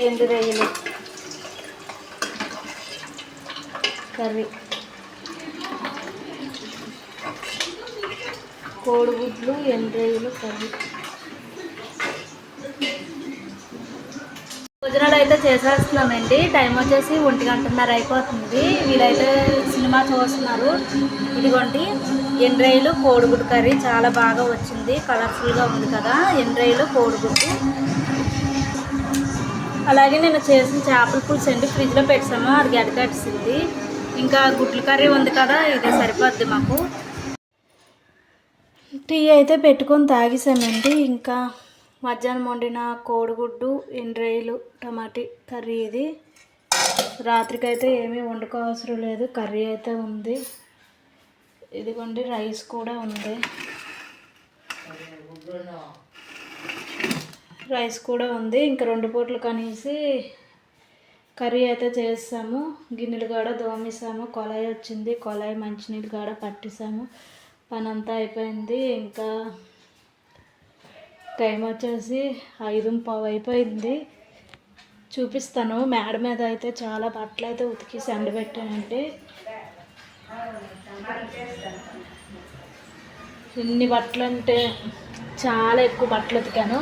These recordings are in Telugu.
ఎండు రొయ్యలు కర్రీ, కోడిగుడ్లు ఎండు రొయ్యలు కర్రీ. భోజనాలు అయితే చేసేస్తున్నామండి. టైం వచ్చేసి 1:30 అయిపోతుంది. వీళ్ళైతే సినిమా చూస్తున్నారు. ఇదిగోండి ఎండ్రాయిలు కోడిగుడ్డు కర్రీ చాలా బాగా వచ్చింది, కలర్ఫుల్గా ఉంది కదా. ఎండ్రాయిలు కోడిగుడ్డు, అలాగే నేను చేసిన చేపల పులుసు అండి ఫ్రిడ్జ్లో పెట్టాము, అది గడ్డకట్టింది. ఇంకా గుడ్ల కర్రీ ఉంది కదా, ఇది సరిపోద్ది మాకు. టీ అయితే పెట్టుకొని తాగేసామండి. ఇంకా మధ్యాహ్నం వండిన కోడిగుడ్డు ఎండ్రాయిలు టమాటీ కర్రీ ఇది. రాత్రికైతే ఏమీ వండుకోవసరం లేదు, కర్రీ అయితే ఉంది. ఇదిగోండి రైస్ కూడా ఉంది, రైస్ కూడా ఉంది. ఇంకా 2 పూటలు కనేసి కర్రీ అయితే చేసాము. గిన్నెలు కూడా దోమేసాము, కొలాయి వచ్చింది, కొలాయి మంచినీళ్ళు కూడా పట్టేసాము. పని అంతా అయిపోయింది. ఇంకా టైం వచ్చేసి 5:15 అయిపోయింది. చూపిస్తాను. మేడ మీద అయితే చాలా బట్టలు అయితే ఉతికేసి ఎండబెట్టానంటే, ఎన్ని బట్టలు అంటే చాలా ఎక్కువ బట్టలు ఉతికాను.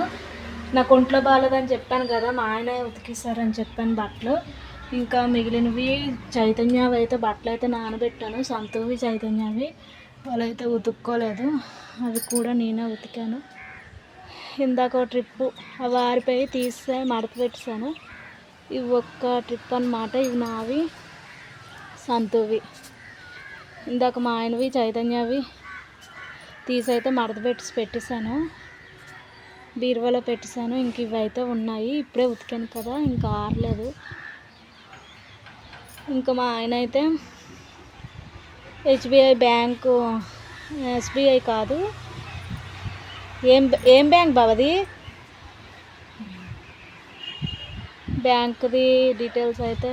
నాకు ఒంట్లో బాగాలేదని చెప్పాను కదా, మా ఆయన ఉతికేశారని చెప్పాను బట్టలు. ఇంకా మిగిలినవి చైతన్యవి అయితే బట్టలు అయితే నానబెట్టాను, సంతోవి చైతన్యవి. వాళ్ళైతే ఉతుక్కోలేదు, అవి కూడా నేనే ఉతికాను. ఇందాక ట్రిప్పు అవి ఆరిపోయి తీస్తే మడత పెట్టేశాను. ఇవి ఒక్క ట్రిప్ అన్నమాట. ఇవి నావి, సంతోవి. ఇందాక మా ఆయనవి చైతన్యవి తీసైతే మడత పెట్టేశాను, బీరువాలో పెట్టేశాను. ఇంక ఇవి అయితే ఉన్నాయి, ఇప్పుడే ఉతికాను కదా, ఇంకా ఆరలేదు. ఇంకా మా ఆయన అయితే ఎస్బీఐ బ్యాంకు, ఎస్బీఐ కాదు, ఏం బ్యాంక్ బావది, బ్యాంకుది డీటెయిల్స్ అయితే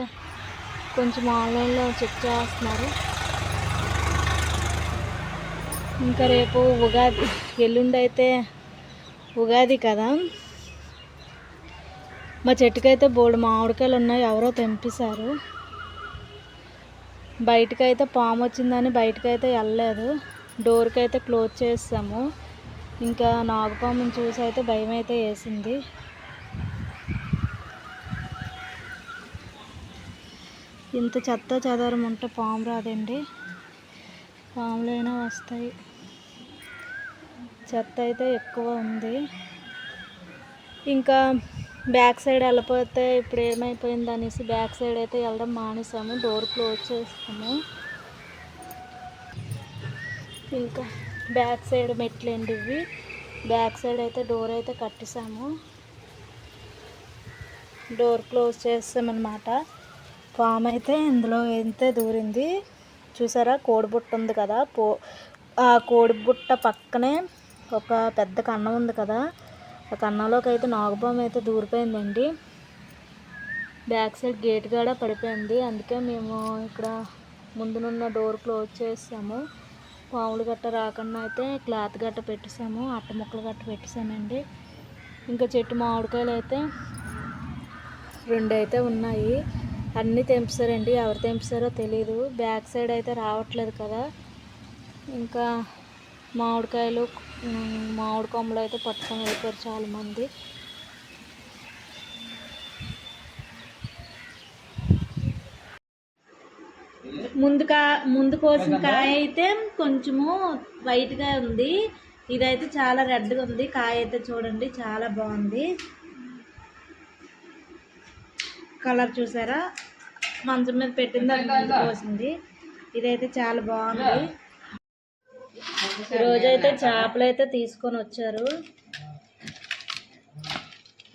కొంచెం ఆన్లైన్లో చెక్ చేస్తున్నారు. ఇంకా రేపు ఉగాది, ఎల్లుండి అయితే ఉగాది కదా. మా చెట్టుకైతే బోల్డు మామిడికాయలు ఉన్నాయి, ఎవరో తెంపేశారు. బయటకైతే పాము వచ్చిందని బయటకైతే వెళ్ళలేదు, డోర్కి అయితే క్లోజ్ చేస్తాము. ఇంకా నాగుపాముని చూసి అయితే భయం అయితే వేసింది. ఇంత చెత్త చెదారం ఉంటే పాము రాదండి, పాములైనా వస్తాయి. చెత్త అయితే ఎక్కువ ఉంది. ఇంకా బ్యాక్ సైడ్ వెళ్ళిపోతే ఇప్పుడు ఏమైపోయింది అనేసి బ్యాక్ సైడ్ అయితే వెళ్ళడం మానేసాము, డోర్ క్లోజ్ చేస్తాము. ఇంకా బ్యాక్ సైడ్ మెట్లండి ఇవి, బ్యాక్ సైడ్ అయితే డోర్ అయితే కట్టేసాము, డోర్ క్లోజ్ చేస్తామన్నమాట. పాము అయితే ఇందులో అయితే దూరింది. చూసారా, కోడిబుట్ట ఉంది కదా, ఆ కోడిబుట్ట పక్కనే ఒక పెద్ద కన్నం ఉంది కదా, ఆ కన్నంలోకి అయితే నాగుపాము అయితే దూరిపోయిందండి. బ్యాక్ సైడ్ గేట్ కూడా పడిపోయింది, అందుకే మేము ఇక్కడ ముందునున్న డోర్ క్లోజ్ చేసాము. పాములు గట్ట రాకుండా అయితే క్లాత్ గట్ట పెట్టేసాము, అట్ట ముక్కలు గట్ట పెట్టేసామండి. ఇంకా చెట్టు మామిడికాయలు అయితే 2 అయితే ఉన్నాయి, అన్నీ తెంపేశారండి. ఎవరు తెంపేశారో తెలీదు. బ్యాక్ సైడ్ అయితే రావట్లేదు కదా. ఇంకా మామిడి కొమ్మలు అయితే పట్టుకొని వెళ్ళిపోయారు చాలామంది. ముందు కోసిన కాయ అయితే కొంచెము వైట్గా ఉంది, ఇదైతే చాలా రెడ్గా ఉంది. కాయ అయితే చూడండి చాలా బాగుంది, కలర్ చూసారా, మంచం మీద పెట్టింది అది ముందు కోసింది. ఇదైతే చాలా బాగుంది. ఈరోజైతే చేపలు అయితే తీసుకొని వచ్చారు,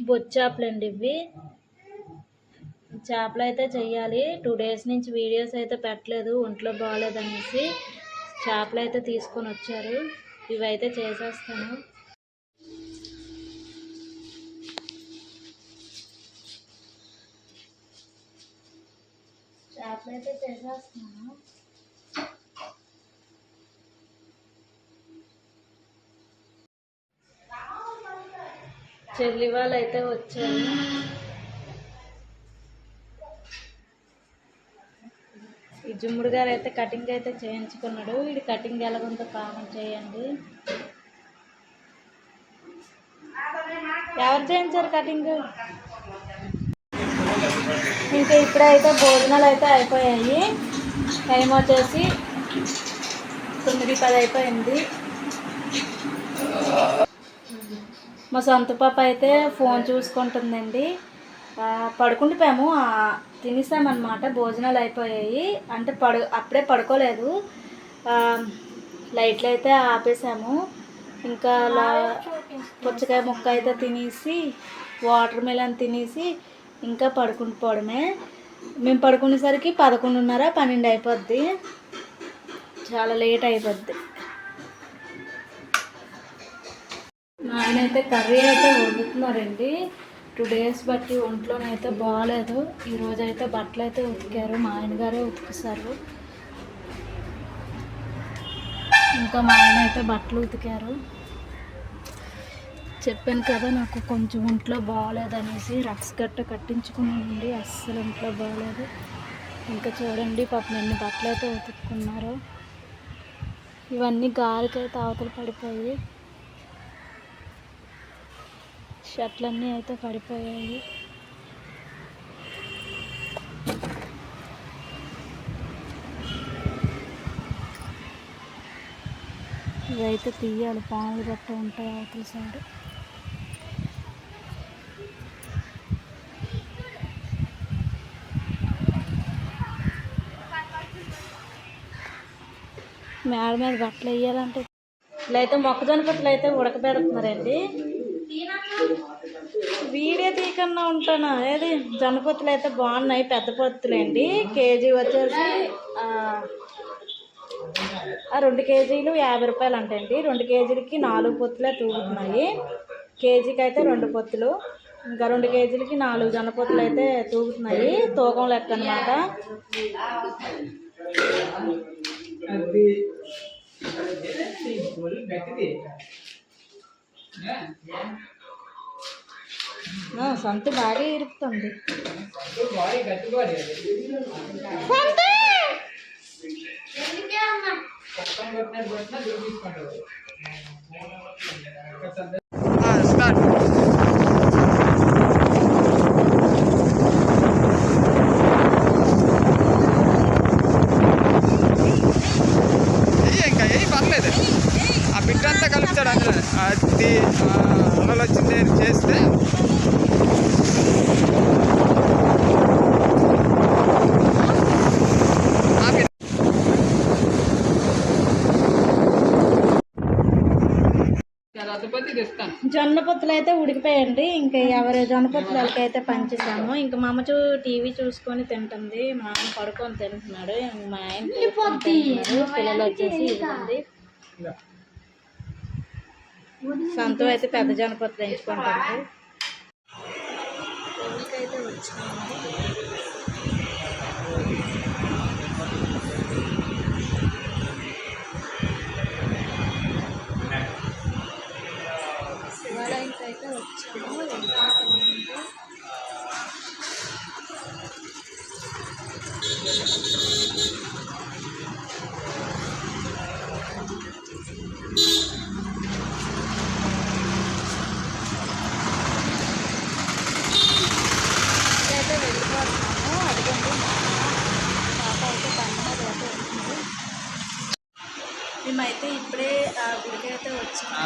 బొచ్చేపలు అండి ఇవి. చేపలు అయితే చెయ్యాలి, 2 డేస్ నుంచి వీడియోస్ అయితే పెట్టలేదు, ఒంట్లో బాగాలేదనేసి. చేపలు అయితే తీసుకొని వచ్చారు, ఇవైతే చేసేస్తాను. చేపలు అయితే చేసేస్తున్నాను. చెల్లి వాళ్ళు అయితే వచ్చారు, ఈ జుమ్ముడు గారు అయితే కటింగ్ అయితే చేయించుకున్నాడు. ఇది కటింగ్ ఎలాగుందో కామెంట్ చేయండి. ఎవరు చేయించారు కటింగ్? ఇంకా ఇప్పుడైతే భోజనాలు అయితే అయిపోయాయి. టైం వచ్చేసి 9:10 అయిపోయింది. మా సొంత పాప అయితే ఫోన్ చూసుకుంటుందండి. పడుకుండిపోయాము, తినేసామన్నమాట. భోజనాలు అయిపోయాయి అంటే అప్పుడే పడుకోలేదు. లైట్లు అయితే ఆపేసాము. ఇంకా పుచ్చకాయ ముక్క అయితే తినేసి వాటర్ మిలన్ తినేసి ఇంకా పడుకుండిపోవడమే. మేము పడుకునేసరికి 11:30, 12 అయిపోద్ది. చాలా లేట్ అయిపోద్ది. మా ఆయన అయితే కర్రీ అయితే వండుతున్నారండి. 2 డేస్ బట్టి ఒంట్లోనైతే బాగాలేదు. ఈరోజు అయితే బట్టలు అయితే ఉతికారు, మా ఆయన గారే ఉతికిస్తారు. ఇంకా మా ఆయన అయితే బట్టలు ఉతికారు. చెప్పాను కదా నాకు కొంచెం ఒంట్లో బాగాలేదనేసి రక్స్ గట్ట కట్టించుకున్నానండి. అస్సలు ఒంట్లో బాగాలేదు. ఇంకా చూడండి పాపం ఎన్ని బట్టలు అయితే ఉతుక్కున్నారో. ఇవన్నీ గాలికైతే అవతల పడిపోయి షర్ట్లన్నీ అయితే పడిపోయాయి. ఇవైతే తీయాలి, పాములు గట్ట ఉంటాయి అవతల సైడ్. మేడ మీద బట్టలు వేయాలంటే ఇట్లయితే మొక్కజొన్న పొత్తులు అయితే ఉడకబెడుతున్నారండి. వీడియో తీయకుండా ఉంటాను. ఏది జొన్న పొత్తులు అయితే బాగున్నాయి, పెద్ద పొత్తులండి. కేజీ వచ్చేసి 2 కేజీలు 50 రూపాయలు అంటండి. 2 కేజీలకి 4 పొత్తులే తూగుతున్నాయి. కేజీకి అయితే 2 పొత్తులు, ఇంకా 2 కేజీలకి 4 జొన్న పొత్తులు అయితే తూగుతున్నాయి. తూకం లెక్క అన్నమాట. సంత బాగా ఇరుపుతుంది. ఇంకా ఏం పర్లేదు, ఆ బిడ్డంతా కలుపుతాడు అందులో. అది అలలు వచ్చింది చేస్తే జొన్న పొత్తులు అయితే ఉడికిపోయండి. ఇంకా ఎవరి జొన్న పొత్తులు వాళ్ళకైతే పంచేసాము. ఇంకా మా అమ్మ టీవీ చూసుకొని తింటుంది, మా ఆయన పడుకొని తింటున్నాడు. మా ఆయన పిల్లలు వచ్చేసి ఇవ్వండి. సంతో అయితే పెద్ద జొన్న పొత్తులు ఎంచుకుంటుంది. అయితే వచ్చాము. శివాలయంకి అయితే వచ్చాము. అయితే వెళ్ళిపోతున్నాము. అదిగోండి పాప అయితే బండి మీద అయితే వెళ్తుంది. మేమైతే ఇప్పుడే ఆ గుడికి అయితే వచ్చాము.